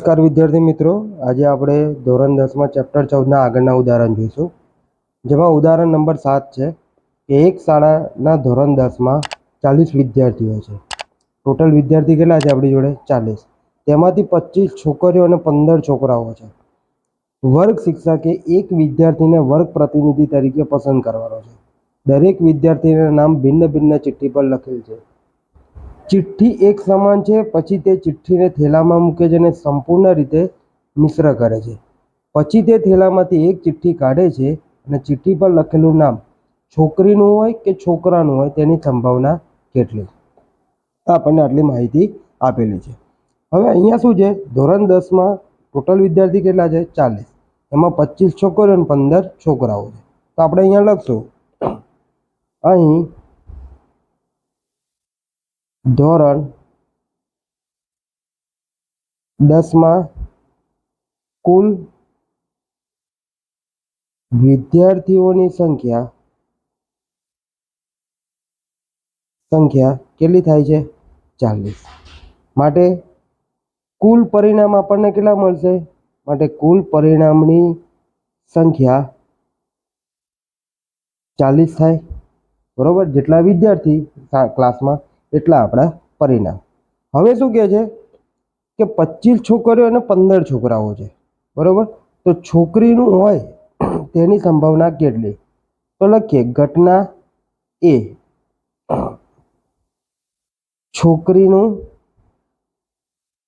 નમસ્કાર વિદ્યાર્થી મિત્રો, આજે આપણે ધોરણ 10માં ચેપ્ટર 14ના આગળના ઉદાહરણ જોઈશું. જેમાં ઉદાહરણ નંબર 7 છે કે એક શાળાના ધોરણ 10માં 40 વિદ્યાર્થીઓ છે. ટોટલ વિદ્યાર્થી કેટલા છે આપણી જોડે? 40. તેમાંથી 25 છોકરીઓ અને 15 છોકરાઓ છે. વર્ગ શિક્ષકે એક વિદ્યાર્થીને વર્ગ પ્રતિનિધિ તરીકે પસંદ કરવાનો છે. દરેક વિદ્યાર્થીના નામ ભિન્ન ભિન્ન ચિઠ્ઠી પર લખેલ છે. ચિઠ્ઠી એક સમાન છે, પછી તે ચિઠ્ઠીને થેલામાં મૂકે છે અને સંપૂર્ણ રીતે મિશ્ર કરે છે. પછી તે થેલામાંથી એક ચિઠ્ઠી કાઢે છે અને ચિઠ્ઠી પર લખેલું નામ છોકરીનું હોય કે છોકરાનું હોય તેની સંભાવના કેટલી? આપણને આટલી માહિતી આપેલી છે. હવે અહીંયા શું છે, ધોરણ 10માં ટોટલ વિદ્યાર્થી કેટલા છે? 40. એમાં 25 છોકરીઓ અને 15 છોકરાઓ છે. તો આપણે અહીંયા લખશું, અહીં ધોરણ 10માં કુલ વિદ્યાર્થીઓની સંખ્યા કેટલી થાય છે? 40. માટે કુલ પરિણામ આપણને કેટલા મળશે? માટે કુલ પરિણામની સંખ્યા 40 થાય. બરોબર, જેટલા વિદ્યાર્થી ક્લાસમાં એટલા આપણા પરિણામ. હવે શું કહે છે કે 25 છોકરીઓ અને 15 છોકરાઓ છે. બરોબર, તો છોકરીનું હોય તેની સંભાવના કેટલી? તો લખીએ, ઘટના એ છોકરીનું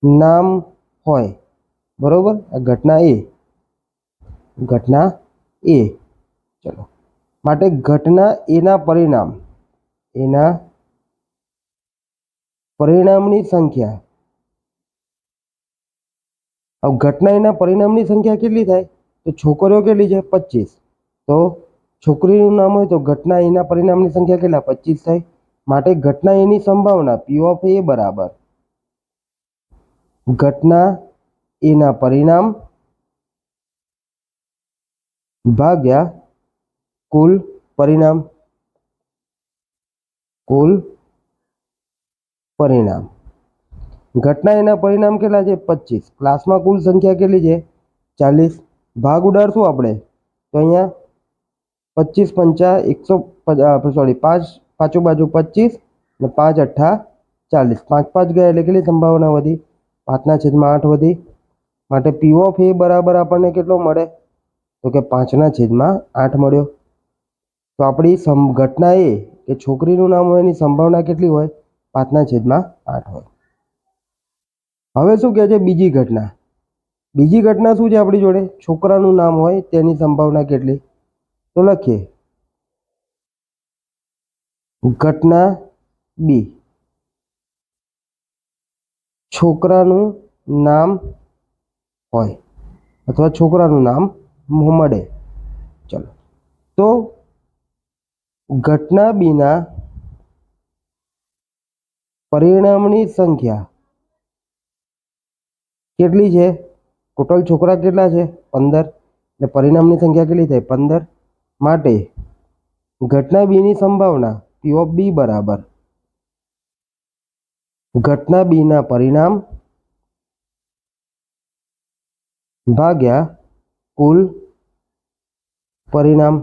નામ હોય. બરોબર, આ ઘટના એ. ચલો, માટે ઘટના એના પરિણામની સંખ્યા. હવે ઘટના એના પરિણામની સંખ્યા કેટલી થાય? તો છોકરીઓ કેટલી છે? 25. તો છોકરીનું નામ હોય તો ઘટના એના પરિણામની સંખ્યા કેટલા? 25 થાય. માટે ઘટના એની સંભાવના P of A બરાબર ઘટના એના પરિણામ ભાગ્યા કુલ પરિણામ. ઘટના એના પરિણામ કેટલા છે? 25. ક્લાસમાં કુલ સંખ્યા કેટલી છે? 40. ભાગ ઉડાડશું આપણે તો અહીંયા 25 5 પાંચો બાજુ 25 અને 5 અઠ્ઠા 40. 5 5 ગયા એટલે કેટલી સંભાવના વધી? 5/8 વધી. માટે P of A બરાબર આપણને કેટલો મળે? તો કે 5/8 મળ્યો. તો આપણી ઘટના એ કે છોકરીનું નામ હોય એની સંભાવના કેટલી હોય? 5/8 હોય. હવે શું કહે છે બીજી ઘટના? બીજી ઘટના શું છે આપણી જોડે? છોકરાનું નામ હોય તેની સંભાવના કેટલી? તો લખીએ, ઘટના બી છોકરાનું નામ હોય અથવા છોકરાનું નામ મળે. ચલો, તો ઘટના બીના પરિણામની સંખ્યા કેટલી છે? ટોટલ છોકરા કેટલા છે? 15. એટલે પરિણામની સંખ્યા કેટલી થાય? 15. માટે ઘટના બી ની સંભાવના P of B બરાબર ઘટના બી ના પરિણામ ભાગ્યા કુલ પરિણામ.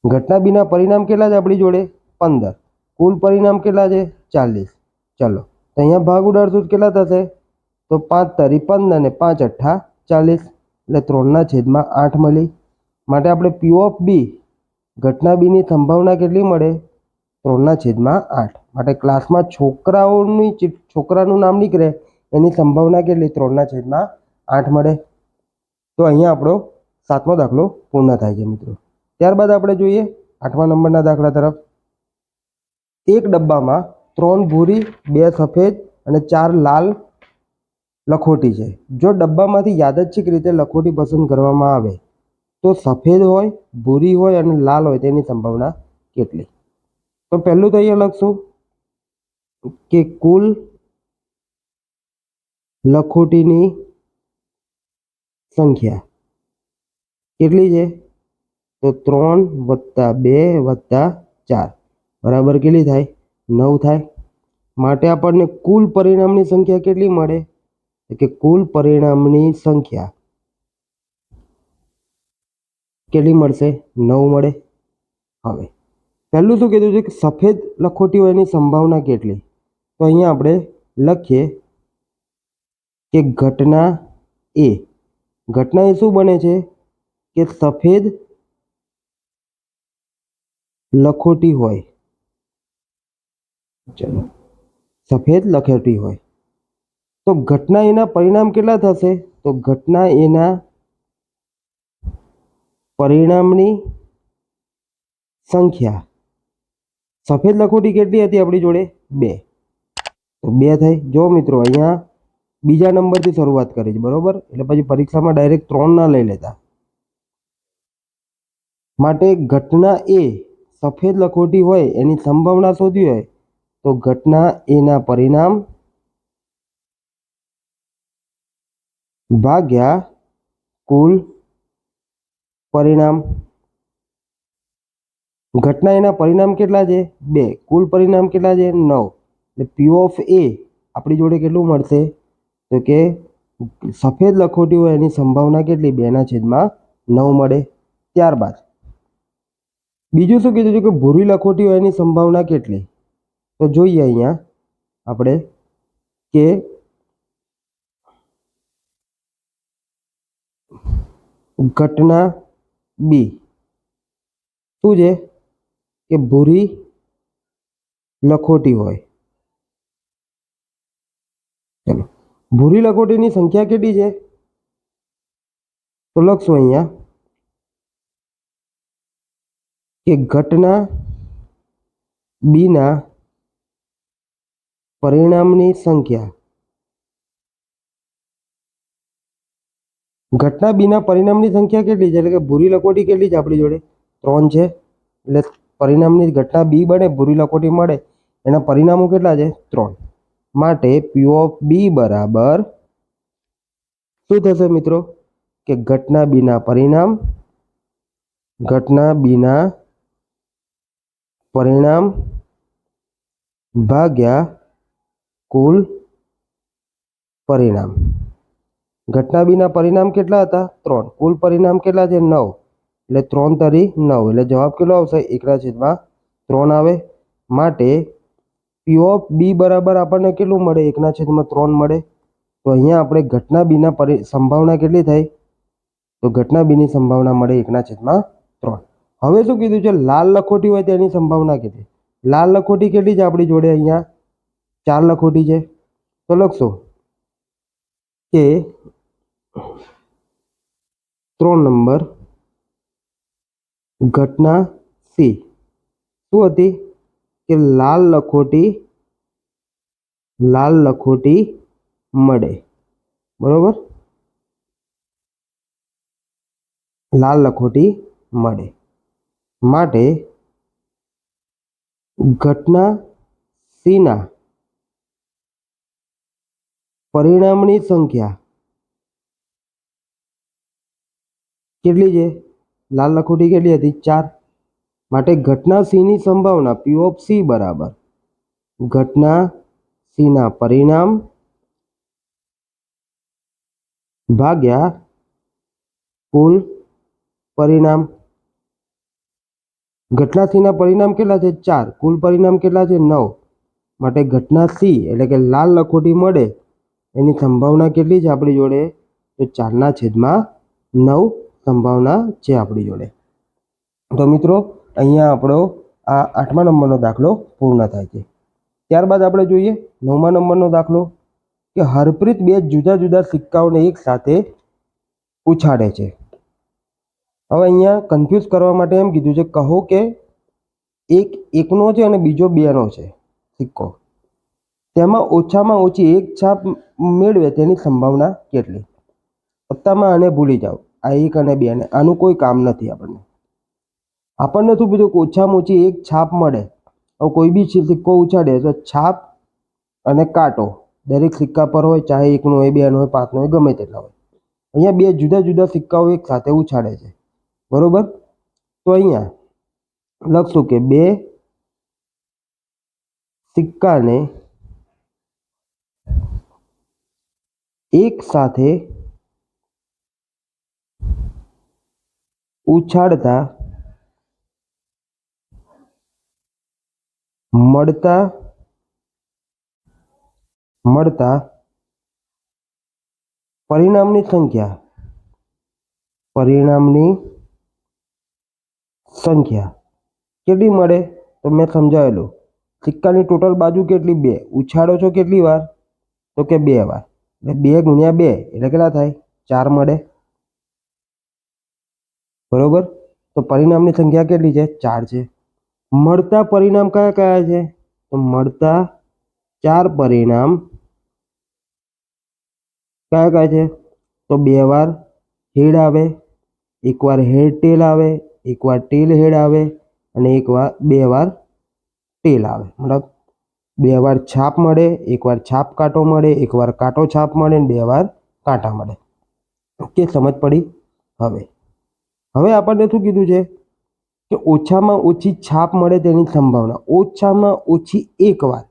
ઘટના બી ના પરિણામ કેટલા છે આપણી જોડે? 15. કુલ પરિણામ કેટલા છે? 40. ચલો, તો અહીંયા ભાગ ઉડાડશું કેટલા થશે? તો 5 તારી 15 અને 5 અઠ્ઠા 40. એટલે 3/8 મળી. માટે આપણે P of B ઘટના બી ની સંભાવના કેટલી મળે? 3/8. માટે ક્લાસમાં છોકરાનું નામ નીકળે એની સંભાવના કેટલી? 3/8 મળે. તો અહીંયા આપણો 7મો દાખલો પૂર્ણ થાય છે મિત્રો. ત્યારબાદ આપણે જોઈએ 8મા નંબરના દાખલા તરફ. એક ડબ્બામાં 3 ભૂરી, 2 સફેદ અને 4 લાલ લખોટી છે. જો ડબ્બામાંથી યાદચ્છિક રીતે લખોટી પસંદ કરવામાં આવે તો સફેદ હોય, ભૂરી હોય અને લાલ હોય તેની સંભાવના કેટલી? તો પહેલું તો અહીંયા લખશું કે કુલ લખોટીની સંખ્યા કેટલી છે? તો 3 + 2 + 4 બરાબર કેટલી થાય? 9 થાય. માટે આપણને કુલ પરિણામની સંખ્યા કેટલી મળે? કે કુલ પરિણામની સંખ્યા કેટલી મળશે? 9 મળે. હવે પહેલું શું કીધું છે કે સફેદ લખોટી હોવાની સંભાવના કેટલી? તો અહીંયા આપણે લખીએ કે ઘટના એ શું બને છે કે સફેદ લખોટી હોય. ચલો, સફેદ લખોટી હોય તો ઘટના એના પરિણામ કેટલા થશે? તો ઘટના એના પરિણામની સંખ્યા. સફેદ લખોટી કેટલી હતી આપણી જોડે? 2. તો 2 થઈ. જો મિત્રો અહીંયા બીજા નંબરથી શરૂઆત કરી છે, બરોબર? એટલે પછી પરીક્ષામાં ડાયરેક્ટ 3 ના લઈ લેતા. માટે ઘટના એ સફેદ લખોટી હોય એની સંભાવના શોધવી હોય તો ઘટના એના પરિણામ ભાગ્યા કુલ પરિણામ. ઘટના એના પરિણામ કેટલા છે? 2. કુલ પરિણામ કેટલા છે? 9. એટલે P ઓફ A આપણી જોડે કેટલું મળશે? તો કે સફેદ લખોટી હોય એની સંભાવના કેટલી? 2/9 મળે. ત્યારબાદ બીજું શું કીધું છે કે ભૂરી લખોટી હોય એની સંભાવના કેટલી? તો જોઈએ અહીંયા આપણે કે ઘટના બી શું છે કે ભૂરી લખોટી હોય. ચલો, ભૂરી લખોટીની સંખ્યા કેટલી છે? તો લખશું અહીંયા કે ઘટના બીના પરિણામની સંખ્યા. ઘટના બીના પરિણામની સંખ્યા કેટલી છે? એટલે કે ભૂરી લખોટી કેટલી છે આપણી જોડે? 3 છે. એટલે પરિણામની ઘટના બી બને, ભૂરી લખોટી મળે, એના પરિણામો કેટલા છે? 3. માટે P ઓફ બી બરાબર શું થશે મિત્રો? કે ઘટના બીના પરિણામ ભાગ્યા કુલ પરિણામ. ઘટના બીના પરિણામ કેટલા હતા? 3. કુલ પરિણામ કેટલા છે? 9. એટલે 3 તરી 9 એટલે જવાબ કેટલો આવશે? 1/3 આવે. માટે P ઓફ બી બરાબર આપણને કેટલું મળે? 1/3 મળે. તો અહીંયા આપણે ઘટના બીના સંભાવના કેટલી થઈ? તો ઘટના બીની સંભાવના મળે 1/3. હવે શું કીધું છે? લાલ લખોટી હોય તેની સંભાવના કેટલી? લાલ લખોટી કેટલી છે આપણી જોડે? અહીંયા 4 લખોટી છે. તો લખશું કે 3 નંબર ઘટના સી શું હતી? કે લાલ લખોટી મળે. બરોબર? લાલ લખોટી મળે. માટે ઘટના સીના પરિણામની સંખ્યા કેટલી છે? લાલ લખોટી કેટલી હતી? 4. માટે ઘટના સીની સંભાવના P ઓફ સી બરાબર ઘટના સીના પરિણામ ભાગ્યા કુલ પરિણામ. ઘટના સીના પરિણામ કેટલા છે? 4. કુલ પરિણામ કેટલા છે? 9. માટે ઘટના સી એટલે કે લાલ લખોટી મળે એની સંભાવના કેટલી છે આપણી જોડે? તો 4/9 સંભાવના છે આપણી જોડે. તો મિત્રો અહીંયા આપણો આ 8મા નંબરનો દાખલો પૂર્ણ થાય છે. ત્યારબાદ આપણે જોઈએ 9મા નંબરનો દાખલો કે હરપ્રીત 2 જુદા જુદા સિક્કાઓને એક સાથે ઉછાળે છે. હવે અહીંયા કન્ફ્યુઝ કરવા માટે એમ કીધું છે, કહો કે એક 1નો છે અને બીજો 2નો છે સિક્કો. તેમાં ઓછામાં ઓછી એક છાપ મેળવે તેની સંભાવના કેટલી? પત્તામાં આને ભૂલી જાઓ, આ 1 અને 2 ને આનું કોઈ કામ નથી. આપણને શું કીધું કે ઓછામાં ઓછી એક છાપ મળે. હવે કોઈ બી સિક્કો ઉછાળે તો છાપ અને કાંટો દરેક સિક્કા પર હોય, ચાહે 1નો હોય, 2નો હોય, 5નો હોય, ગમે તેટલા હોય. અહીંયા 2 જુદા જુદા સિક્કાઓ એક સાથે ઉછાળે છે. બરોબર? તો અહીંયા લખશું કે 2 સિક્કાને એક સાથે ઉછાળતા મળતા પરિણામની સંખ્યા કેટલી મળે? તો મેં સમજાવેલું, સિક્કાની ટોટલ બાજુ કેટલી? 2. ઉછાળો છો કેટલી વાર? તો કે 2 વાર. એટલે 2 ગુણ્યા 2 એટલે કેટલા થાય? 4 મળે. બરોબર. તો પરિણામની સંખ્યા કેટલી છે? 4 છે. મળતા પરિણામ કયા કયા છે? તો મળતા 4 પરિણામ કયા કયા છે? તો 2 વાર હેડ આવે, 1 વાર હેડ ટેલ આવે, 1 વાર ટેલ હેડ આવે અને 2 વાર ટેલ આવે. મતલબ 2 વાર છાપ મળે, 1 વાર છાપ કાંટો મળે, 1 વાર કાંટો છાપ મળે અને 2 વાર કાંટા મળે. ઓકે, સમજ પડી? હવે આપણને શું કીધું છે કે ઓછામાં ઓછી છાપ મળે તેની સંભાવના. ઓછામાં ઓછી 1 વાર,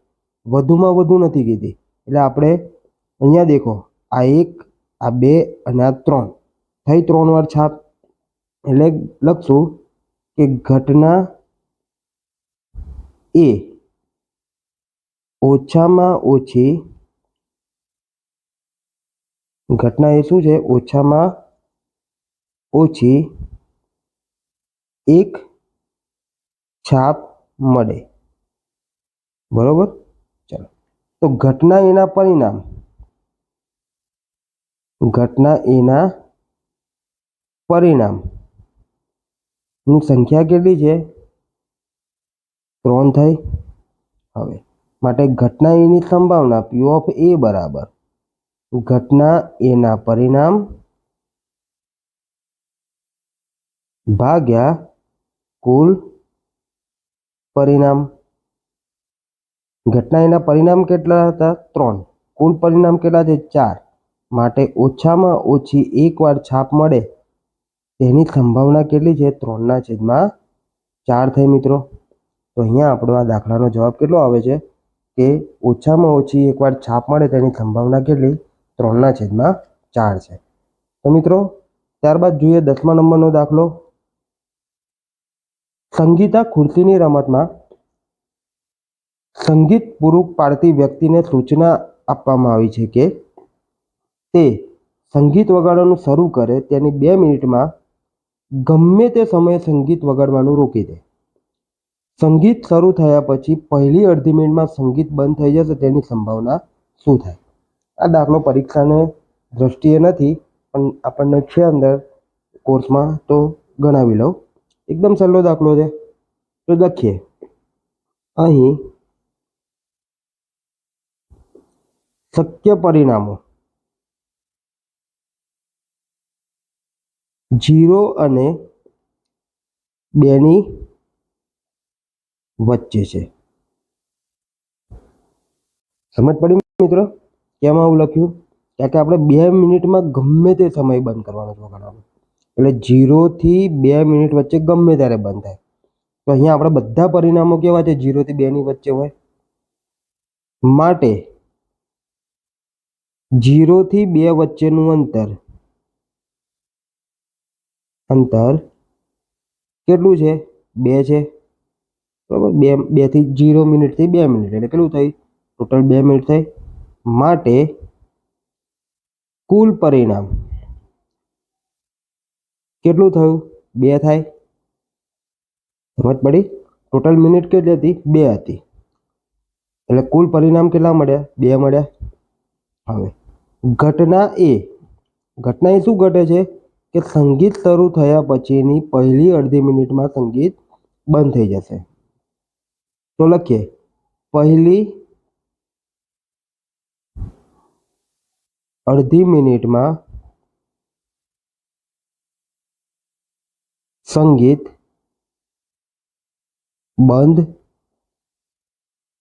વધુમાં વધુ નથી કીધી. એટલે આપણે અહીંયા દેખો, આ 1, આ 2 અને આ 3 થઈ 3 વાર છાપ. એટલે લખશું કે ઘટના એ ઓછામાં ઓછી શું છે? ઓછામાં ઓછી 1 છાપ મળે. બરોબર. ચાલો, તો ઘટના એના પરિણામની સંખ્યા કેટલી છે? 3 થઈ. હવે માટે ઘટના એની સંભાવના P ઓફ A બરાબર ઘટના એના પરિણામ ભાગ્યા કુલ પરિણામ. ઘટના એના પરિણામ કેટલા હતા? 3. કુલ પરિણામ કેટલા છે? 4. માટે ઓછામાં ઓછી 1 વાર છાપ મળે તેની સંભાવના કેટલી છે? 3/4 થઈ મિત્રો. તો અહીંયા આપણો આ દાખલાનો જવાબ કેટલો આવે છે કે ઓછામાં ઓછી 1 વાર છાપ મળે તેની સંભાવના કેટલી? 3/4 છે. તો મિત્રો ત્યારબાદ જોઈએ 10મા નંબરનો દાખલો. સંગીતા ખુરશીની રમતમાં સંગીત પૂરું પાડતી વ્યક્તિને સૂચના આપવામાં આવી છે કે તે સંગીત વગાડવાનું શરૂ કરે તેની 2 મિનિટમાં ગમે તે સમયે સંગીત વગાડવાનું રોકી દે. સંગીત શરૂ થયા પછી પહેલી અડધી મિનિટમાં સંગીત બંધ થઈ જશે તેની સંભાવના શું થાય? આ દાખલો પરીક્ષાને દ્રષ્ટિએ નથી પણ આપણને છે અંદર કોર્સમાં, તો ગણાવી લઉં. એકદમ સહેલો દાખલો છે. તો લખીએ, અહીં શક્ય પરિણામો 0 અને 2ની વચ્ચે છે. સમજ પડી મિત્રો? કેમ આવું લખ્યું? કારણ કે આપણે 2 મિનિટમાં ગમે તે સમય બંધ કરવાનો છે વગાડવાનો. એટલે 0 થી 2 મિનિટ વચ્ચે ગમે ત્યારે બંધ થાય. તો અહીંયા આપણે બધા પરિણામો કેવા છે? 0 થી 2ની વચ્ચે હોય. માટે 0 થી 2 વચ્ચેનું અંતર કેટલું છે? 2 છે. બરાબર. 2 થી 0 મિનિટથી 2 મિનિટ એટલે કેટલું થઈ? ટોટલ 2 મિનિટ થઈ. માટે કુલ પરિણામ કેટલું થયું? 2 થાય. સમજ પડી? ટોટલ મિનિટ કેટલી હતી? 2 હતી. એટલે કુલ પરિણામ કેટલા મળ્યા? 2 મળ્યા. હવે ઘટના એ શું ઘટે છે કે સંગીત શરૂ થયા પછીની પહેલી અડધી મિનિટમાં સંગીત બંધ થઈ જશે. તો લખીએ, પહેલી અડધી મિનિટમાં સંગીત બંધ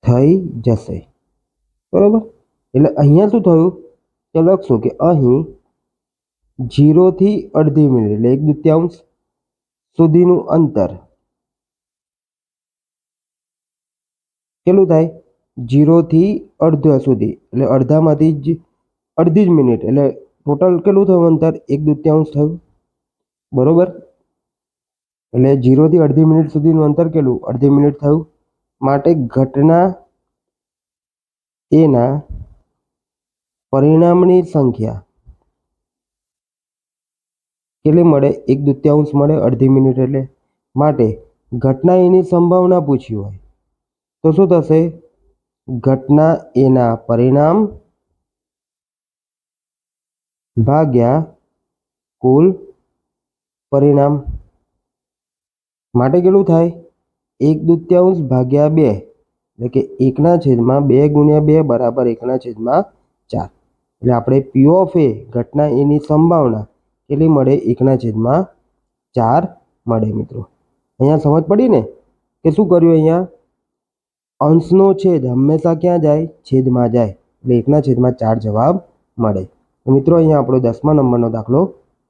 થઈ જશે. બરોબર. એટલે અહીંયા શું થયું કે લખશું કે અહીં 0 થી અડધી મિનિટ એટલે 1/2 સુધીનું અંતર કેટલું થાય? 0 થી અડધા સુધી એટલે અડધામાંથી જ અડધી જ મિનિટ એટલે ટોટલ કેટલું થયું અંતર? 1/2 થયું, બરોબર. એટલે 0 થી અડધી મિનિટ સુધીનું અંતર કેટલું? અડધી મિનિટ થયું. માટે ઘટના એના પરિણામની સંખ્યા કેટલી મળે? 1/2 મળે અડધી મિનિટ એટલે. માટે ઘટના એની સંભાવના પૂછી હોય તો શું થશે? ઘટના એના પરિણામ ભાગ્યા કુલ પરિણામ. માટે કેટલું થાય? 1/2 ભાગ્યા 2 એટલે કે 1/2 ગુણ્યા 2 બરાબર 1/4. એટલે આપણે P ઓફ એ ઘટના એની સંભાવના કેટલી મળે? 1/4 મળે. મિત્રો અહીંયા સમજ પડી ને કે શું કર્યું? અહીંયા અંશનો છેદ હંમેશા ક્યાં જાય? છેદમાં જાય. એટલે 1/4 જવાબ મળે. મિત્રો અહીંયા આપણો 10મા નંબરનો દાખલો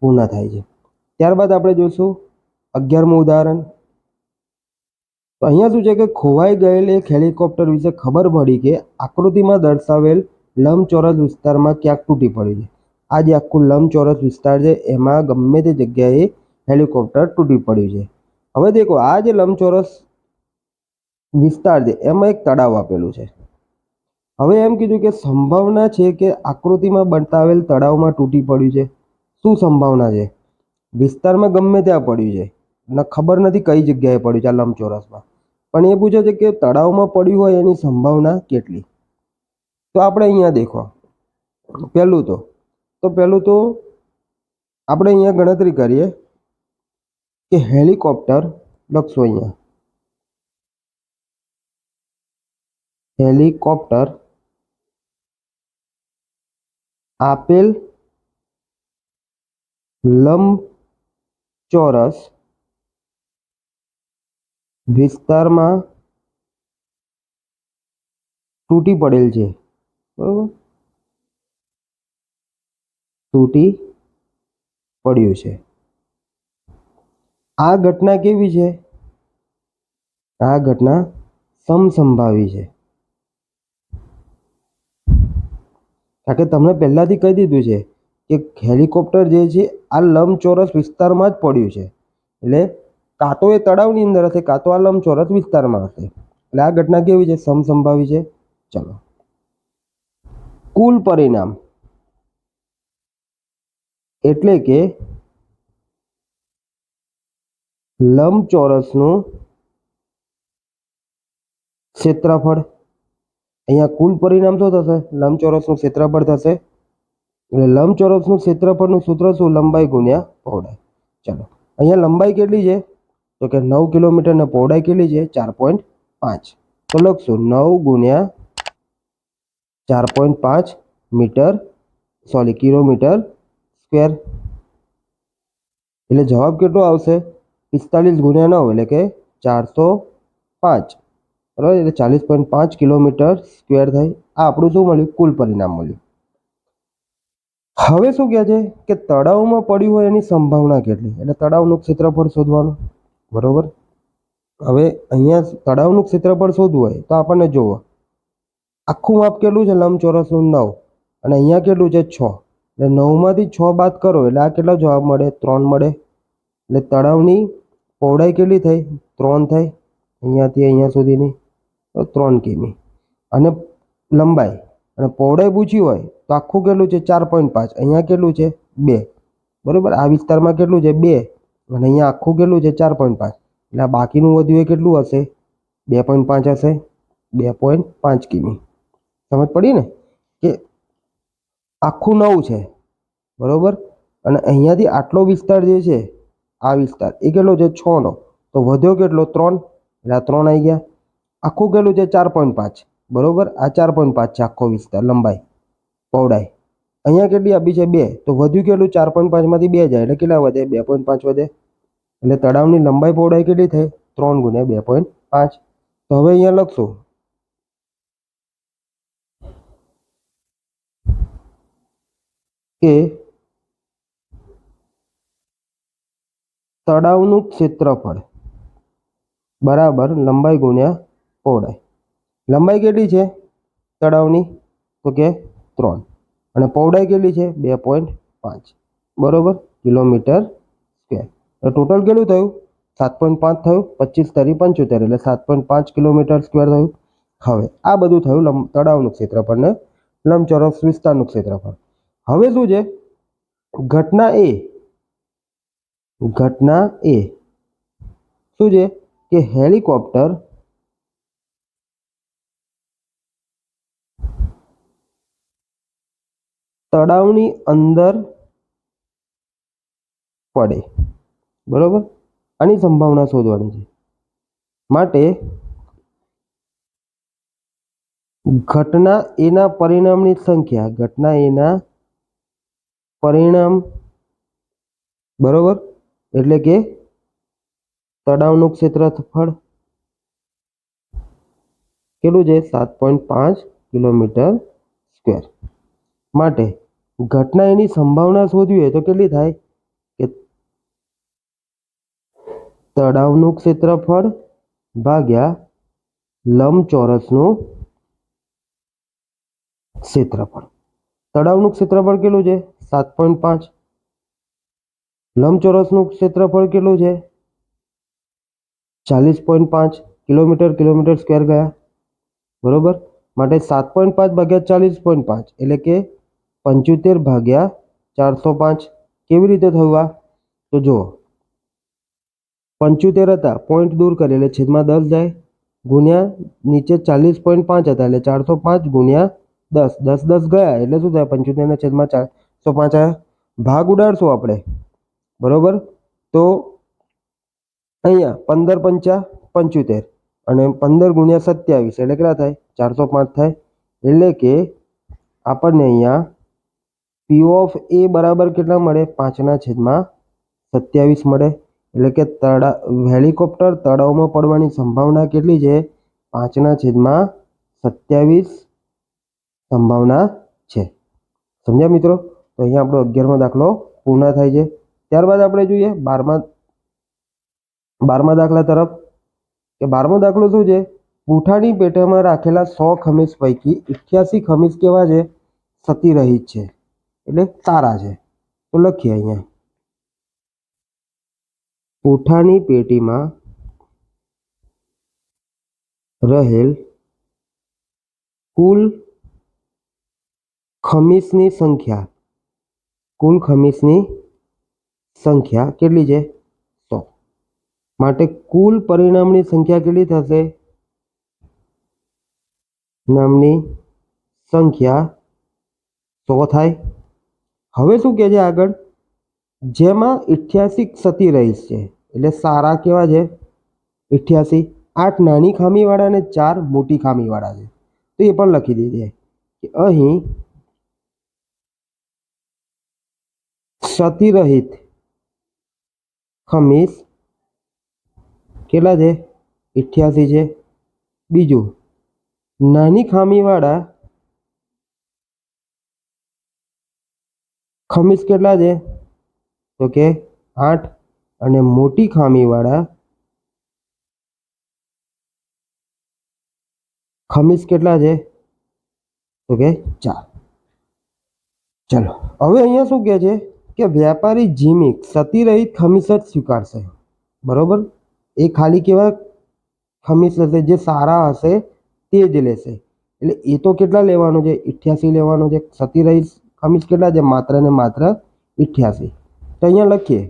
પૂર્ણ થાય છે. ત્યારબાદ આપણે જોઈશું 11મું ઉદાહરણ. તો અહીંયા શું છે કે ખોવાઈ ગયેલ એક હેલિકોપ્ટર વિશે ખબર પડી કે આકૃતિમાં દર્શાવેલ લંબચોરસ વિસ્તારમાં ક્યાંક તૂટી પડ્યું છે. આ જે આખું લંબચોરસ વિસ્તાર છે એમાં ગમે તે જગ્યાએ હેલિકોપ્ટર તૂટી પડ્યું છે. હવે દેખો, આ જે લંબચોરસ વિસ્તાર છે એમાં એક તળાવ આપેલું છે. હવે એમ કીધું કે સંભાવના છે કે આકૃતિમાં બતાવેલ તળાવમાં તૂટી પડ્યું છે. શું સંભાવના છે? વિસ્તારમાં ગમે ત્યાં પડ્યું છે અને ખબર નથી કઈ જગ્યાએ પડ્યું છે આ લંબચોરસમાં, પણ એ પૂછે છે કે તળાવમાં પડ્યું હોય એની સંભાવના કેટલી? તો આપણે અહીંયા દેખો, પહેલું તો આપણે અહીંયા ગણતરી કરીએ કે હેલિકોપ્ટર લખશું. અહીંયા હેલિકોપ્ટર આપેલ લંબચોરસ વિસ્તારમાં તૂટી પડેલ છે, બરોબર? તૂટી પડ્યું છે. આ ઘટના કેવી છે? આ ઘટના સમસંભાવી છે. કારણ કે તમને પહેલાથી કહી દીધું છે કે હેલિકોપ્ટર જે છે આ લંબચોરસ વિસ્તારમાં જ પડ્યું છે. એટલે કાં તો એ તળાવની અંદર હશે, કાં તો આ લંબચોરસ વિસ્તારમાં હશે. એટલે આ ઘટના કેવી છે? સમસંભાવી છે. ચલો, કુલ પરિણામ એટલે કે લંબચોરસનું ક્ષેત્રફળ. અહીંયા કુલ પરિણામ શું થશે? લંબચોરસનું ક્ષેત્રફળ થશે. એટલે લંબચોરસનું ક્ષેત્રફળનું સૂત્ર શું? લંબાઈ ગુણ્યા પહોળાઈ. ચલો, અહીંયા લંબાઈ કેટલી છે? તો કે 9 કિલોમીટર ને પહોળાઈ કેટલી છે? 4.5. તો લખશું 9 ગુણ્યા 4.5 કિલોમીટર સ્ક્વેર. એટલે જવાબ કેટલો આવશે? 45 ગુણ્યા 9 એટલે કે 405, બરાબર. એટલે 40.5 કિલોમીટર સ્ક્વેર થાય. આ આપણું શું મળ્યું? કુલ પરિણામ મળ્યું. હવે શું કહે છે કે તળાવમાં પડ્યું હોય એની સંભાવના કેટલી? એટલે તળાવનું ક્ષેત્રફળ શોધવાનું, બરોબર. હવે અહીંયા તળાવનું ક્ષેત્રફળ શોધવું હોય તો આપણને જોવો, આખું માપ કેટલું છે લંબચોરસનું? 9, અને અહીંયા કેટલું છે? 6. એટલે 9માંથી 6 બાદ કરો એટલે આ કેટલો જવાબ મળે? 3 મળે. એટલે તળાવની પહોળાઈ કેટલી થઈ? 3 થઈ. અહીંયાથી અહીંયા સુધીની 3 કિમી. અને લંબાઈ અને પહોળાઈ પૂછી હોય તો આખું કેટલું છે? 4.5. અહીંયા કેટલું છે? 2, બરોબર. આ વિસ્તારમાં કેટલું છે? 2. અને અહીંયા આખું કેટલું છે? 4.5. એટલે આ બાકીનું વધ્યું એ કેટલું હશે? 2.5 હશે. 2.5 કિમી. સમજ પડી ને કે આખું 9 છે, બરોબર. અને અહીંયાથી આટલો વિસ્તાર જે છે, આ વિસ્તાર એ કેટલો છે? 6નો. તો વધ્યો કેટલો? 3. એટલે આ 3 આવી ગયા. આખું કેટલું છે? 4.5, બરોબર. આ 4.5 છે આખો વિસ્તાર. લંબાઈ પહોળાઈ અહીંયા કેટલી આપી છે? 2. તો વધ્યું કેટલું? 4.5માંથી 2 જાય એટલે કેટલા વધે? 2.5 વધે. એટલે તળાવની લંબાઈ પહોળાઈ કેટલી થઈ? 3 ગુણ્યા 2.5. તો હવે અહીંયા લખશું કે તળાવનું ક્ષેત્રફળ બરાબર લંબાઈ ગુણ્યા પહોળાઈ. લંબાઈ કેટલી છે તળાવની? તો કે 3. અને પહોળાઈ કેટલી છે 2.5 બરોબર કિલોમીટર સ્ક્વેર. ટોટલ કેટલું થયું 7.5 થયું, 25 તરી 75 એટલે 7.5 કિલોમીટર સ્ક્વેર થયું. હવે આ બધું થયું તળાવનું ક્ષેત્રફળ ને લંબચોરસ વિસ્તારનું ક્ષેત્રફળ. હવે શું છે ઘટના એ શું છે કે હેલિકોપ્ટર તળાવની અંદર પડે બરોબર. આની સંભાવના શોધવાની છે માટે ઘટના એના પરિણામની સંખ્યા પરિણામ બરોબર એટલે કે તળાવનું ક્ષેત્રફળ કેટલું છે 7.5 કિલોમીટર સ્ક્વેર. માટે ઘટના એની સંભાવના શોધવી હોય તો કેટલી થાય કે તળાવનું ક્ષેત્રફળ ભાગ્યા લંબચોરસનું ક્ષેત્રફળ. તળાવનું ક્ષેત્રફળ કેટલું છે 7.5, લંબચોરસનું ક્ષેત્રફળ કેટલું છે 40.5 કિલોમીટર સ્ક્વેર ગયા બરોબર. માટે 7.5 ભાગ્યા 40.5 એટલે કે 75 ભાગ્યા 405. કેવી રીતે થયું આ તો જુઓ 75 હતા પોઈન્ટ દૂર કરી એટલે છેદમાં 10 જાય ગુણ્યા નીચે 40.5 હતા એટલે 405 ગુણ્યા 10 10 10 ગયા એટલે શું થાય 75 ના છેદમાં 405 આવ્યા. ભાગ ઉડાડશું આપણે બરોબર. તો અહીંયા 15 પંચા 75 અને 15 ગુણ્યા 27 એટલે કેટલા થાય 405 થાય. એટલે કે આપણને અહીંયા પી ઓફ એ બરાબર કેટલા મળે 5/27 મળે. એટલે કે હેલિકોપ્ટર તળાવમાં પડવાની સંભાવના કેટલી છે 5/27 સંભાવના છે. સમજ્યા મિત્રો. તો અહીંયા આપણો 11મો દાખલો પૂર્ણ થાય છે. ત્યારબાદ આપણે જોઈએ 12મા દાખલા તરફ કે 12મો દાખલો શું છે પૂંઠાની પેટીમાં રાખેલા 100 ખમીસ પૈકી 88 ખમીસ કેવા છે સતીરહિત છે એટલે સારા છે. તો લખીએ અહીંયા પૂંઠાની પેટીમાં રહેલ કુલ ખમીસની સંખ્યા કેટલી છે 100. માટે કુલ પરિણામની સંખ્યા કેટલી થશે નામની સંખ્યા 100 થાય. હવે શું કહે છે આગળ જેમાં 88 સતીરહિત છે એટલે સારા કેવા છે 88, 8 નાની ખામીવાળા અને 4 મોટી ખામીવાળા છે. તો એ પણ લખી દીધે કે અહીં સતીરહિત ખમીસ કેટલા છે 88 છે. બીજું નાની ખામીવાળા ખમીસ કેટલા છે તો કે 8 અને મોટી ખામીવાળા ખમીસ કેટલા છે તો કે 4. ચલો હવે અહીંયા શું કહે છે કે વ્યાપારી જીમિક સતીરહિત ખમીસ જ સ્વીકારશે બરોબર. એ ખાલી કેવા ખમીસ હશે જે સારા હશે તે જ લેશે. એટલે એ તો કેટલા લેવાનું છે 88 લેવાનું છે. સતીરહિત ખમીસ કેટલા છે માત્ર ને માત્ર 88. તો અહીંયા લખીએ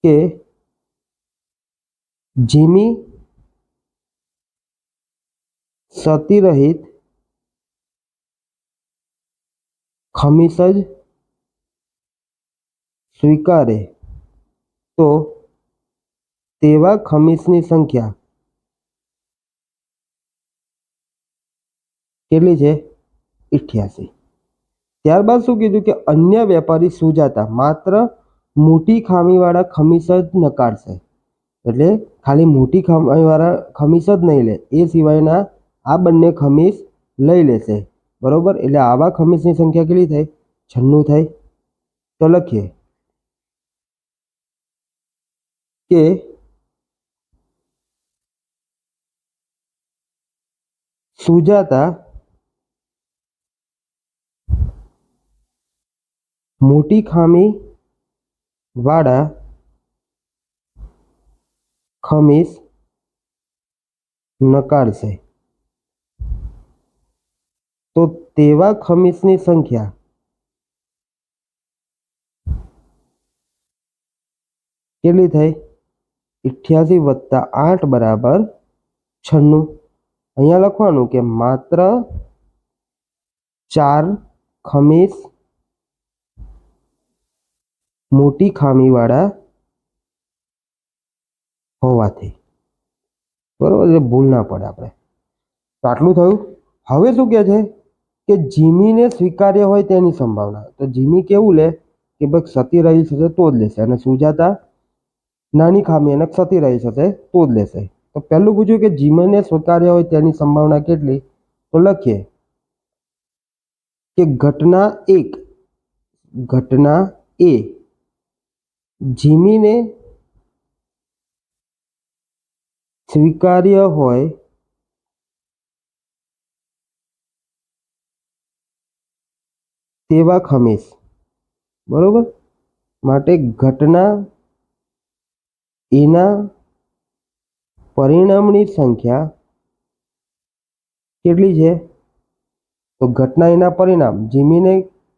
કે જીમી સતીરહિત ખમીસ જ સ્વીકારે તો તેવા ખમીસની સંખ્યા કેટલી છે 88. ત્યારબાદ શું કીધું કે અન્ય વેપારી સુજાતા માત્ર મોટી ખામીવાળા ખમીસ જ નકારશે. એટલે ખાલી મોટી ખામીવાળા ખમીસ જ નહીં લે એ સિવાયના આ બંને ખમીસ લઈ લેશે બરોબર. એટલે આવા ખમીસની સંખ્યા કેટલી થાય 96 થાય. તો લખીએ કે સુજાતા મોટી ખામી વાળા ખમીસ નકારશે તો તેવા ખમીસની સંખ્યા કેટલી થઈ? 88 વત્તા 8 બરાબર 96. અહીંયા લખવાનું કે માત્ર 4 ખમીસ મોટી ખામીવાળા હોવાથી, બરોબર, એટલે ભૂલ ના પડે આપણે. તો આટલું થયું. હવે શું કહે છે કે જીમીને સ્વીકાર્ય હોય તેની સંભાવના. તો જીમી કેવું લે કે ભાઈ ક્ષતિ રહી છે તો જ લેશે, અને સુજાતા નાની ખામી અને ક્ષતિ રહી છે તો જ લેશે. તો પહેલું પૂછ્યું કે જીમીને સ્વીકાર્ય હોય તેની સંભાવના કેટલી? તો લખીએ કે ઘટના એ જીમીને સ્વીકાર્ય હોય તેવા ખમીસ, બરોબર, માટે ઘટના એના પરિણામની સંખ્યા કેટલી છે? તો ઘટના એના પરિણામ, જીમીને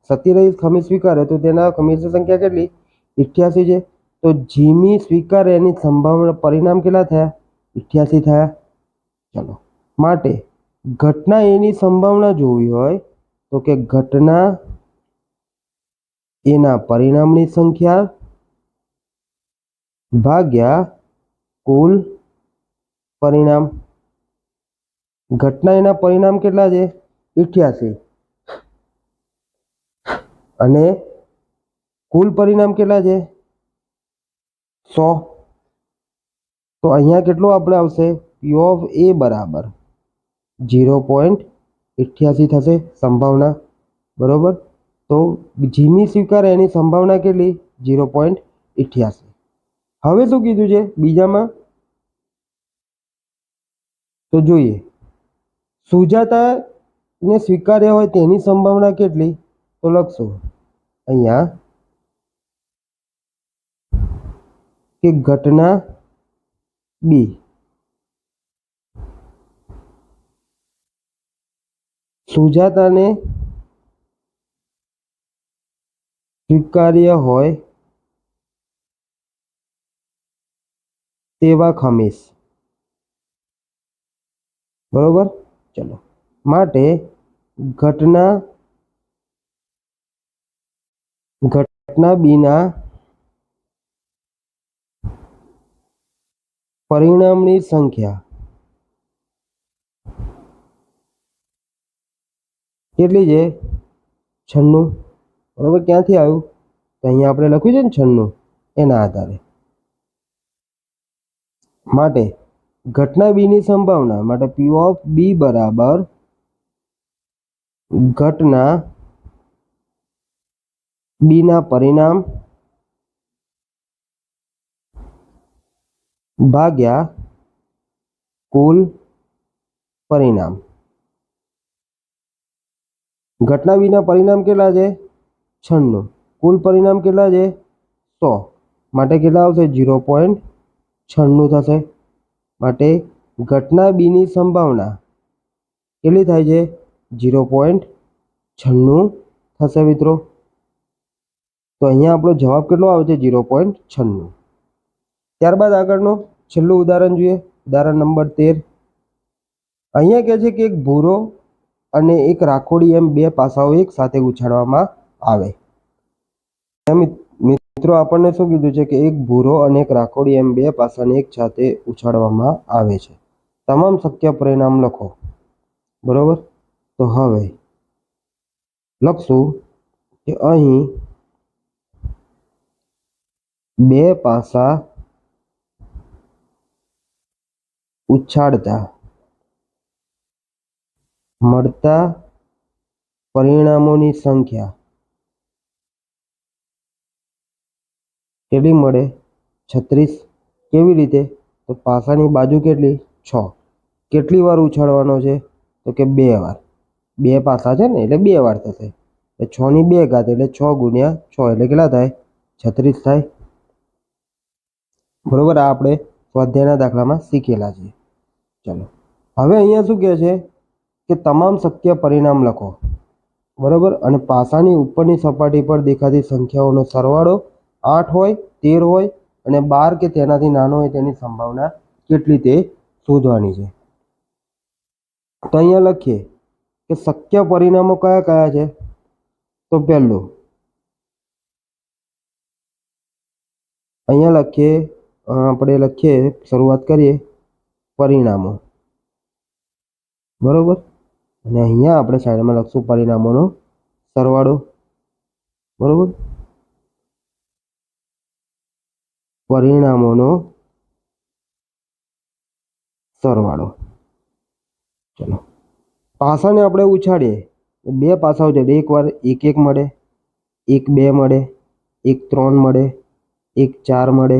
સતીરહિત ખમીસ સ્વીકારે તો તેના ખમીસની સંખ્યા કેટલી? 88 છે. તો જીમી સ્વીકારે એની સંભાવના પરિણામ કેટલા થયા? 88 થયા. ચલો, માટે ઘટના એની સંભાવના જોવી હોય તો કે ઘટના એના પરિણામની સંખ્યા ભાગ્યા કુલ પરિણામ. ઘટના એના પરિણામ કેટલા છે? 88, અને કુલ પરિણામ કેટલા છે? 100. તો અહીંયા કેટલો આપણે આવશે? P ઓફ A બરાબર 0.88 થશે સંભાવના, બરોબર. તો જીમી સ્વીકારે એની સંભાવના કેટલી? 0.88. હવે શું કીધું છે બીજામાં? તો જોઈએ, સુજાતાને સ્વીકાર્ય હોય તેની સંભાવના કેટલી? તો લખશું અહીંયા કે ઘટના બી સુજાતાને સ્વીકાર્ય હોય તેવા ખમીસ, બરોબર. ચલો, માટે ઘટના બીના પરિણામની સંખ્યા કેટલી છે? 96, બરોબર. ક્યાંથી આવ્યું? તો અહીંયા આપણે લખ્યું છે ને 96, એના આધારે. માટે ઘટના બીની સંભાવના માટે P ઓફ B બરાબર ઘટના બીના પરિણામ ભાગ્યા કુલ પરિણામ. ઘટના બીના પરિણામ કેટલા છે? 96. કુલ પરિણામ કેટલા છે? 100. માટે કેટલા આવશે? 0.96 થશે. માટે ઘટના બીની સંભાવના કેટલી થાય છે? 0.96 થશે મિત્રો. તો અહીંયા આપણો જવાબ કેટલો આવે છે? 0.96. ત્યારબાદ આગળનો છેલ્લું ઉદાહરણ જોઈએ, ઉદાહરણ નંબર 13. અહીંયા કહે છે કે એક ભૂરો અને એક રાખોડી એમ બે પાસાઓ એક સાથે ઉછાળવામાં આવે. મિત્રો આપણને શું કીધું છે કે એક ભૂરો અને એક રાખોડી એમ બે પાસાને એક સાથે ઉછાળવામાં આવે છે. તમામ શક્ય પરિણામ લખો, બરોબર. તો હવે લખશું કે અહીં બે પાસા ઉછાળતા મળતા પરિણામોની સંખ્યા કેટલી મળે? 36. કેવી રીતે? તો પાસાની બાજુ કેટલી? 6. કેટલી વાર ઉછાળવાનો છે? તો કે 2 વાર. બે પાસા છે ને એટલે 2 વાર થશે. એ 6 ની 2 ઘાત એટલે 6 ગુણ્યા 6 એટલે કેટલા થાય? 36 થાય. બરોબર, આ આપણે સ્વાધ્યાયના દાખલામાં શીખેલા છે. ચલો હવે અહીંયા શું કહે છે કે તમામ શક્ય પરિણામ લખો. બરોબર, અને પાસાની ઉપરની સપાટી પર દેખાતી સંખ્યાઓનો સરવાળો 8 હોય, 13 હોય અને 12 કે તેનાથી નાનો હોય તેની સંભાવના કેટલી તે શોધવાની છે. તો અહીંયા લખીએ કે શક્ય પરિણામો કયા કયા છે. તો પહેલું અહીંયા લખીએ શરૂઆત કરીએ પરિણામો. બરોબર, અને અહીંયા આપણે સાઈડમાં લખશું પરિણામોનો સરવાળો. બરોબર, પરિણામોનો સરવાળો. ચલો પાસાને આપણે ઉછાળીએ. બે પાસાઓ છે, એકવાર 1 1 મળે, 1 2 મળે, 1 3 મળે, 1 4 મળે,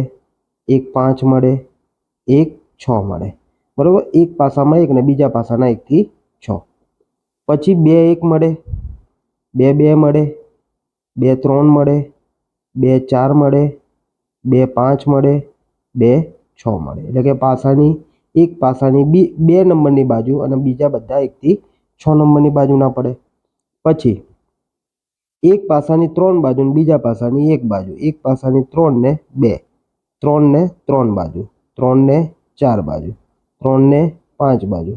1 5 મળે, 1 6 મળે. બરોબર, એક પાસામાં 1 ને બીજા પાસાના 1 થી 6. પછી 2 1 મળે, 2 2 મળે, 2 3 મળે, 2 4 મળે, 2 5 મળે, 2 6 મળે. એટલે કે પાસાની એક પાસાની 2 નંબરની બાજુ અને બીજા બધા 1 થી 6 નંબરની બાજુ ના પડે. પછી એક પાસાની 3 બાજુ અને બીજા પાસાની 1 બાજુ, એક પાસાની 3 ને 2, 3 ને 3 બાજુ, 3 ને 4 બાજુ, 3 ને 5 બાજુ,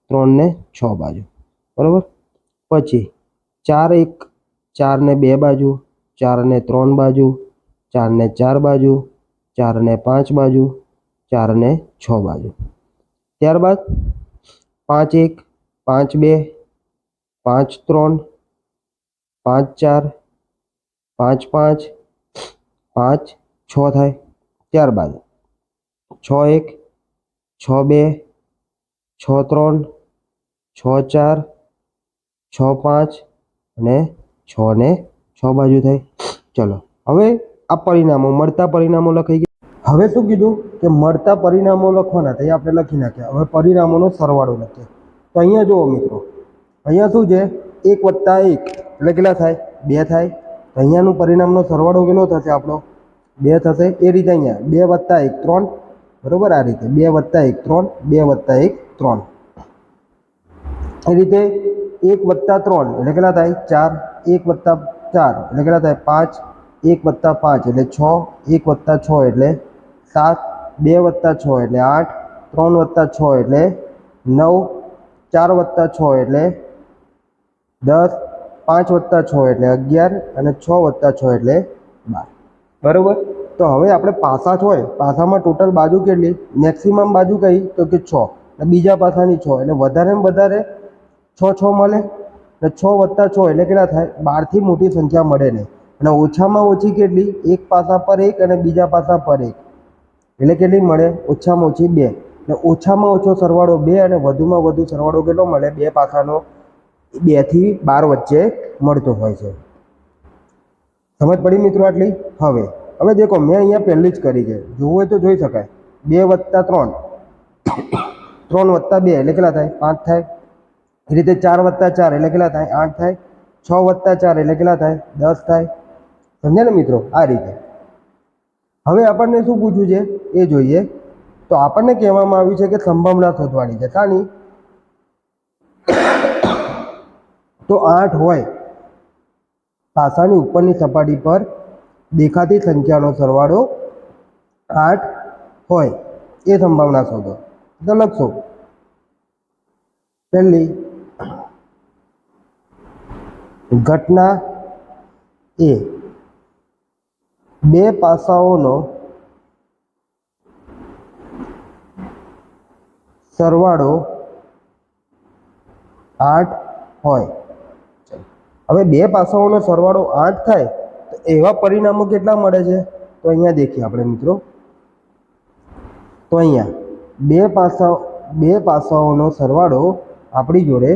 3 ને 6 બાજુ. બરોબર, પછી 4 1 4 ને 2 બાજુ, 4 ને 3 બાજુ, 4 ને 4 બાજુ, 4 ને 5 બાજુ, 4 ને 6 બાજુ. ત્યારબાદ 5 1 5 2 5 3 5 4 5 5 5 6 થાય. ત્યારબાદ 6 1 6 2 6 3 6 4 6 5 અને 6 ને 6 બાજુ થાય. ચલો હવે આ પરિણામો મળતા પરિણામો લખાઈ ગયા. હવે શું કીધું કે મળતા પરિણામો લખવાના, તો આપણે લખી નાખ્યા. હવે પરિણામોનો સરવાળો લખીએ. તો અહીંયા જુઓ મિત્રો, અહીંયા શું છે 1 + 1 એટલે કેટલા થાય? 2 થાય. તો અહીંયાનું પરિણામનો સરવાળો કેટલો થશે? આપણો 2 થશે. એ રીતે અહીંયા 2 + 1 3. બરોબર, આ રીતે 2 + 1 3, 2 + 1 3. એ રીતે 1 + 3 એટલે કેટલા થાય? 4. 1 + 4 એટલે કેટલા થાય? 5. 1 + 5 એટલે 6. 1 + 6 એટલે 7. 2 + 6 એટલે 8. 3 + 6 એટલે 9. 4 + 6 એટલે 10. 5 + 6 એટલે 11 અને 6 + 6 એટલે 12. બરોબર, તો હવે આપણે પાસા હોય, પાસામાં ટોટલ બાજુ કેટલી? મેક્સિમમ બાજુ કઈ? તો કે 6. અને બીજા પાસાની 6 એટલે વધારેમાં વધારે 6 6 મળે. અને 6 + 6 એટલે કેટલા થાય? 12 થી મોટી સંખ્યા મળે નહીં. અને ઓછામાં ઓછી કેટલી? એક પાસા પર 1 અને બીજા પાસા પર 1 એટલે કેટલી મળે? ઓછામાં ઓછી 2. એટલે ઓછામાં ઓછો સરવાળો 2 અને વધુમાં વધુ સરવાળો કેટલો મળે? 2 પાસાનો 2 થી 12 વચ્ચે મળતો હોય છે. સમજ પડી મિત્રો આટલી? હવે દેખો, મેં અહીંયા પહેલી જ કરી છે, જોવું હોય તો જોઈ શકાય. 2 + 3 3 + 2 એટલે કેટલા થાય? 5 થાય. એ રીતે 4 + 4 એટલે કેટલા થાય? 8 થાય. 6 + 4 એટલે કેટલા થાય? 10 થાય. સમજ્યા ને મિત્રો? આ રીતે. હવે આપણને શું પૂછ્યું છે એ જોઈએ. તો આપણને કહેવામાં આવ્યું છે કે સંભાવના શોધવાની છે. શાની? તો 8 હોય, પાસાની ઉપરની સપાટી પર દેખાતી સંખ્યાનો સરવાળો 8 હોય એ સંભાવના શોધો. તો લખશો પહેલી ઘટના એ 2 પાસાઓનો સરવાળો 8 હોય. હવે 2 પાસાઓનો સરવાળો 8 થાય તો એવા પરિણામો કેટલા મળે છે? તો અહીંયા દેખીએ આપણે મિત્રો. તો અહીંયા 2 પાસાઓનો સરવાળો આપણી જોડે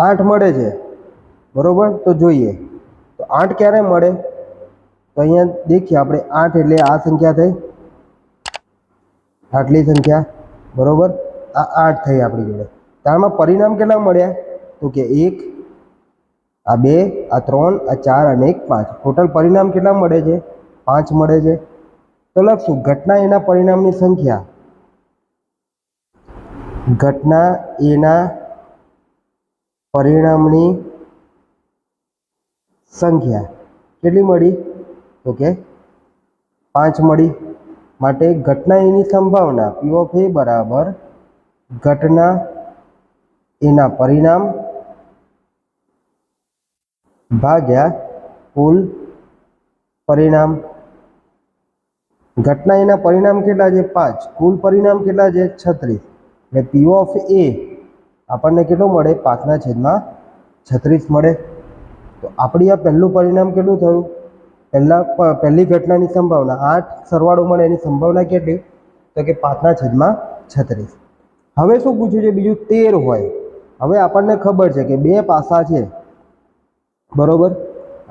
8 મળે છે. બરોબર, તો જોઈએ તો 8 ક્યારે મળે? તો અહીંયા દેખીએ આપણે. 8 એટલે આ સંખ્યા થઈ, આટલી સંખ્યા. બરોબર, આ 8 થઈ આપણી જોડે. તો આમાં પરિણામ કેટલા મળ્યા? તો કે 1. આ 2, આ 3, આ 4 અને 1 5 ટોટલ પરિણામ કેટલા મળે છે? 5 મળે છે. તો લખશું ઘટના એના પરિણામની સંખ્યા, ઘટના એના પરિણામની સંખ્યા કેટલી મળી? તો કે 5 મળી. માટે ઘટના એની સંભાવના P ઓફ A બરાબર ઘટના એના પરિણામ ભાગ્યા કુલ પરિણામ. ઘટના એના પરિણામ કેટલા છે? 5. કુલ પરિણામ કેટલા છે? 36. એટલે P ઓફ A આપણને કેટલો મળે? 5/36 મળે. તો આપણી આ પહેલું પરિણામ કેટલું થયું? પહેલી ઘટનાની સંભાવના 8 સરવાળો મળે એની સંભાવના કેટલી? તો કે 5/36. હવે શું પૂછ્યું છે? બીજું 13 હોય. હવે આપણને ખબર છે કે 2 પાસા છે, બરોબર?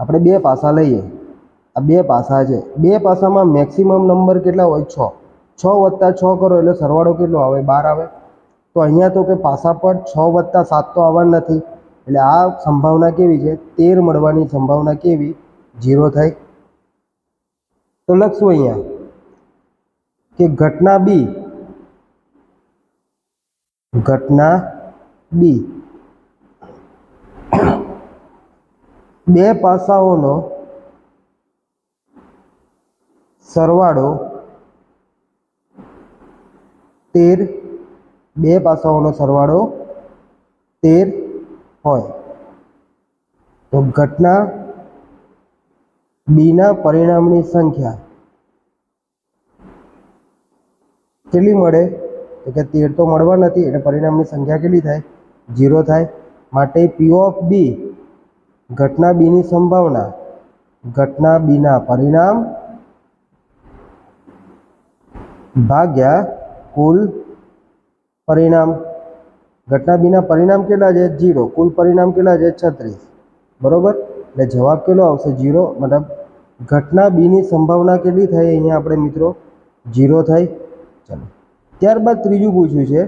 આપણે 2 પાસા લઈએ. આ 2 પાસા છે. 2 પાસામાં મેક્સિમમ નંબર કેટલા હોય? 6. 6 + 6 કરો એટલે સરવાળો કેટલો આવે? 12 આવે. તો અહીંયા તો કે પાસા પર 6 + 7 તો આવવાનું નથી. એટલે આ સંભાવના કેવી છે? 13 મળવાની સંભાવના કેવી? 0 થાય. તો લખશું અહીંયા કે ઘટના બી 2 પાસાઓનો સરવાળો 13, 2 પાસાઓનો સરવાળો 13 હોય. તો ઘટના બીના પરિણામની સંખ્યા કેટલી મળે? તો કે 13 તો મળવા નથી, એટલે પરિણામની સંખ્યા કેટલી થાય? 0 થાય. માટે P ઓફ B ઘટના બીની સંભાવના ઘટના બીના પરિણામ ભાગ્યા કુલ પરિણામ. ઘટના બીના પરિણામ કેટલા છે? 0. કુલ પરિણામ કેટલા છે? 36. બરોબર? એટલે જવાબ કેટલો આવશે? 0. મતલબ ઘટના બીની સંભાવના કેટલી થાય? અહીંયા આપણે મિત્રો 0 થાય. ચલો, ત્યારબાદ ત્રીજું પૂછ્યું છે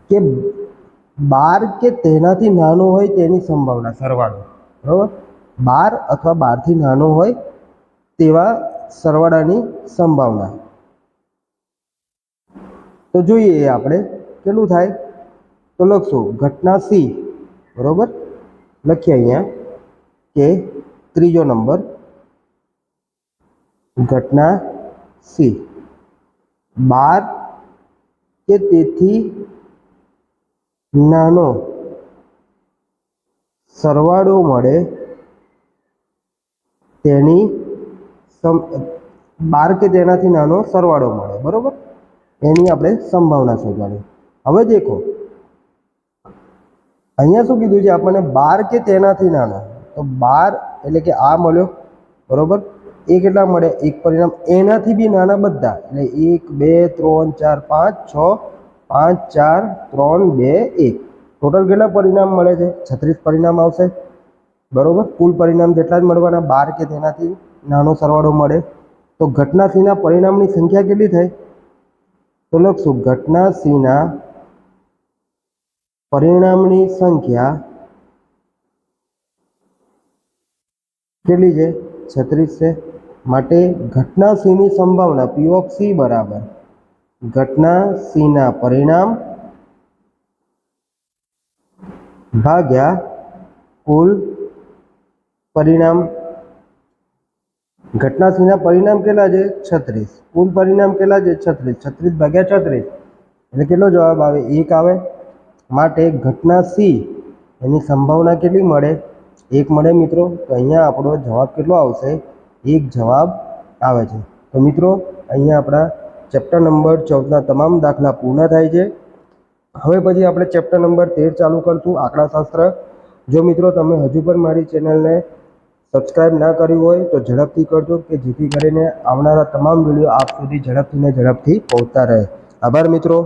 કે 12 કે તેનાથી નાનો હોય તેની સંભાવના સરવાળો. બરોબર? 12 અથવા 12 થી નાનો હોય તેવા સરવાળાની સંભાવના. તો જોઈએ આપણે કેટલું થાય. તો લખશું ઘટના C. બરોબર? લખીએ અહીંયા કે ત્રીજો નંબર ઘટના C 12 કે તેથી નાનો સરવાળો મળે તેની 12 કે તેનાથી નાનો સરવાળો મળે. બરોબર? એની આપણે સંભાવના શોધવાની. હવે દેખો અહીંયા શું કીધું છે આપણને? 12 કે તેનાથી નાનો. તો 12 એટલે કે આ મળ્યો. બરોબર? એ કેટલા મળે? એક પરિણામ. એનાથી બી નાના બધા એટલે 1 2 3 4 5 6 5 4 3 2 1 ટોટલ કેટલા પરિણામ મળે છે? 36 પરિણામ આવશે. બરોબર? કુલ પરિણામ જેટલા જ મળવાના, 12 કે તેનાથી નાનો સરવાળો મળે. તો ઘટના C ના પરિણામની સંખ્યા કેટલી થાય? તો લખશું ઘટના C ના પરિણામની સંખ્યા કેટલી છે? 36 છે. માટે ઘટના C ની સંભાવના P ઓફ C બરાબર ઘટના C ના પરિણામ ભાગ્યા કુલ પરિણામ. ઘટના C ના પરિણામ કેટલા છે? 36. કુલ પરિણામ કેટલા છે? 36. 36 ભાગ્યા 36 એટલે કેટલો જવાબ આવે? 1 આવે. માટે ઘટના C એની સંભાવના કેટલી મળે? 1 મળે મિત્રો. તો અહીંયા આપણો જવાબ કેટલો આવશે? 1 જવાબ આવે છે. તો મિત્રો અહીંયા આપણા ચેપ્ટર નંબર 14 ના તમામ દાખલા પૂર્ણ થાય છે. હવે પછી આપણે ચેપ્ટર નંબર 13 ચાલુ કરશું, આંકડાશાસ્ત્ર. જો મિત્રો તમે હજુ પણ મારી ચેનલને સબસ્ક્રાઇબ ના કર્યું હોય તો ઝડપથી કરજો, કે જેથી કરીને આવનારા તમામ વિડીયો આપ સુધી ઝડપથી પહોંચતા રહે. આભાર મિત્રો.